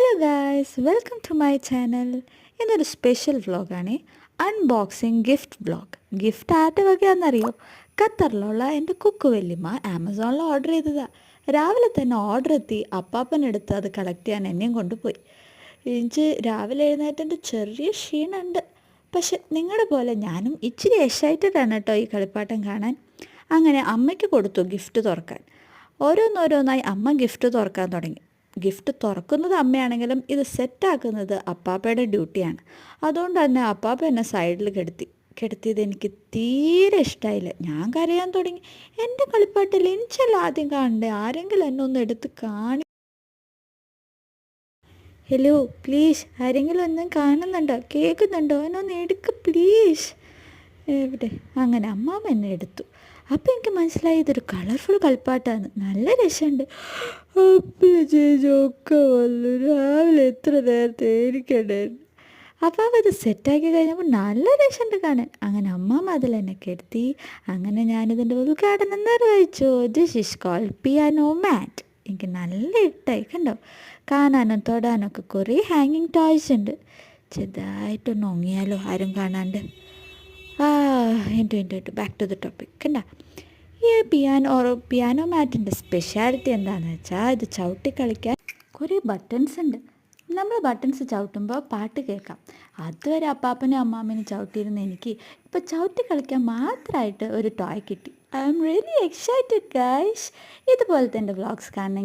Hello guys, welcome to my channel. ഇന്നൊരു special വ്ളോഗാണ്, unboxing gift വ്ളോഗ്. ഗിഫ്റ്റ് ആരുടെ വകയാണെന്നറിയോ? ഖത്തറിലുള്ള എൻ്റെ കുക്ക് വല്യമ്മ ആമസോണിൽ ഓർഡർ ചെയ്തതാണ്. രാവിലെ തന്നെ ഓർഡർ എത്തി, അപ്പാപ്പനെടുത്ത് അത് കളക്ട് ചെയ്യാൻ എന്നെയും കൊണ്ടുപോയി. എനിക്ക് രാവിലെ എഴുന്നേറ്റൻ്റെ ചെറിയ ക്ഷീണമുണ്ട്. പക്ഷെ നിങ്ങളുടെ പോലെ ഞാനും ഇച്ചിരി എക്സൈറ്റഡാണ് കേട്ടോ ഈ കളിപ്പാട്ടം കാണാൻ. അങ്ങനെ അമ്മയ്ക്ക് കൊടുത്തു ഗിഫ്റ്റ് തുറക്കാൻ. ഓരോന്നോരോന്നായി അമ്മ ഗിഫ്റ്റ് തുറക്കാൻ തുടങ്ങി. ഗിഫ്റ്റ് തുറക്കുന്നത് അമ്മയാണെങ്കിലും ഇത് സെറ്റാക്കുന്നത് അപ്പാപ്പയുടെ ഡ്യൂട്ടിയാണ്. അതുകൊണ്ട് തന്നെ അപ്പാപ്പ എന്നെ സൈഡിൽ കിടത്തിയത് എനിക്ക് തീരെ ഇഷ്ടമായില്ല. ഞാൻ കരയാൻ തുടങ്ങി. എൻ്റെ കളിപ്പാട്ടിൽ എനിച്ചല്ല ആദ്യം കാണണ്ടേ, ആരെങ്കിലും എന്നെ ഒന്ന് എടുത്ത് കാണി. ഹലോ പ്ലീസ്, ആരെങ്കിലും ഒന്നും കാണുന്നുണ്ടോ, കേൾക്കുന്നുണ്ടോ, എന്നൊന്ന് എടുക്ക് പ്ലീസ്. എവിടെ? അങ്ങനെ അമ്മാമ്മ എന്നെ എടുത്തു. അപ്പം എനിക്ക് മനസ്സിലായി ഇതൊരു കളർഫുൾ കളിപ്പാട്ടാണ്, നല്ല രസമുണ്ട്. അപ്പം ചേച്ചൊക്കെ വന്നു, രാവിലെ എത്ര നേരത്തെ എനിക്കുണ്ടായിരുന്നു. അപ്പം അത് സെറ്റാക്കി കഴിഞ്ഞപ്പോൾ നല്ല രസമുണ്ട് കാണാൻ. അങ്ങനെ അമ്മാമ്മ അതിൽ എന്നെ കെടുത്തി. അങ്ങനെ ഞാനിതിൻ്റെ ഉദ്ഘാടനം നിർവഹിച്ചു. ദിസ് ഈസ് കോൾഡ് പിയാനോ മാറ്റ്. എനിക്ക് നല്ല ഇഷ്ടമായി. കണ്ടോ, കാണാനും തൊടാനൊക്കെ കുറേ ഹാങ്ങിങ് ടോയ്സ് ഉണ്ട്. ചെറുതായിട്ടൊന്ന് ഒങ്ങിയാലോ ആരും കാണാണ്ട്. Into back to the topic. കണ്ട, ഈ പിയാനോ മാറ്റിൻ്റെ സ്പെഷ്യാലിറ്റി എന്താണെന്ന് വെച്ചാൽ ഇത് ചവിട്ടി കളിക്കാൻ കുറേ ബട്ടൺസ് ഉണ്ട്. നമ്മൾ ബട്ടൺസ് ചവിട്ടുമ്പോൾ പാട്ട് കേൾക്കാം. അതുവരെ അപ്പാപ്പനും അമ്മാമ്മനും ചവിട്ടിയിരുന്ന എനിക്ക് ഇപ്പോൾ ചവിട്ടി കളിക്കാൻ മാത്രമായിട്ട് ഒരു ടോയ് കിട്ടി. I am really excited guys. ഇതുപോലത്തെ എൻ്റെ വ്ളോഗ്സ് കാണണമെങ്കിൽ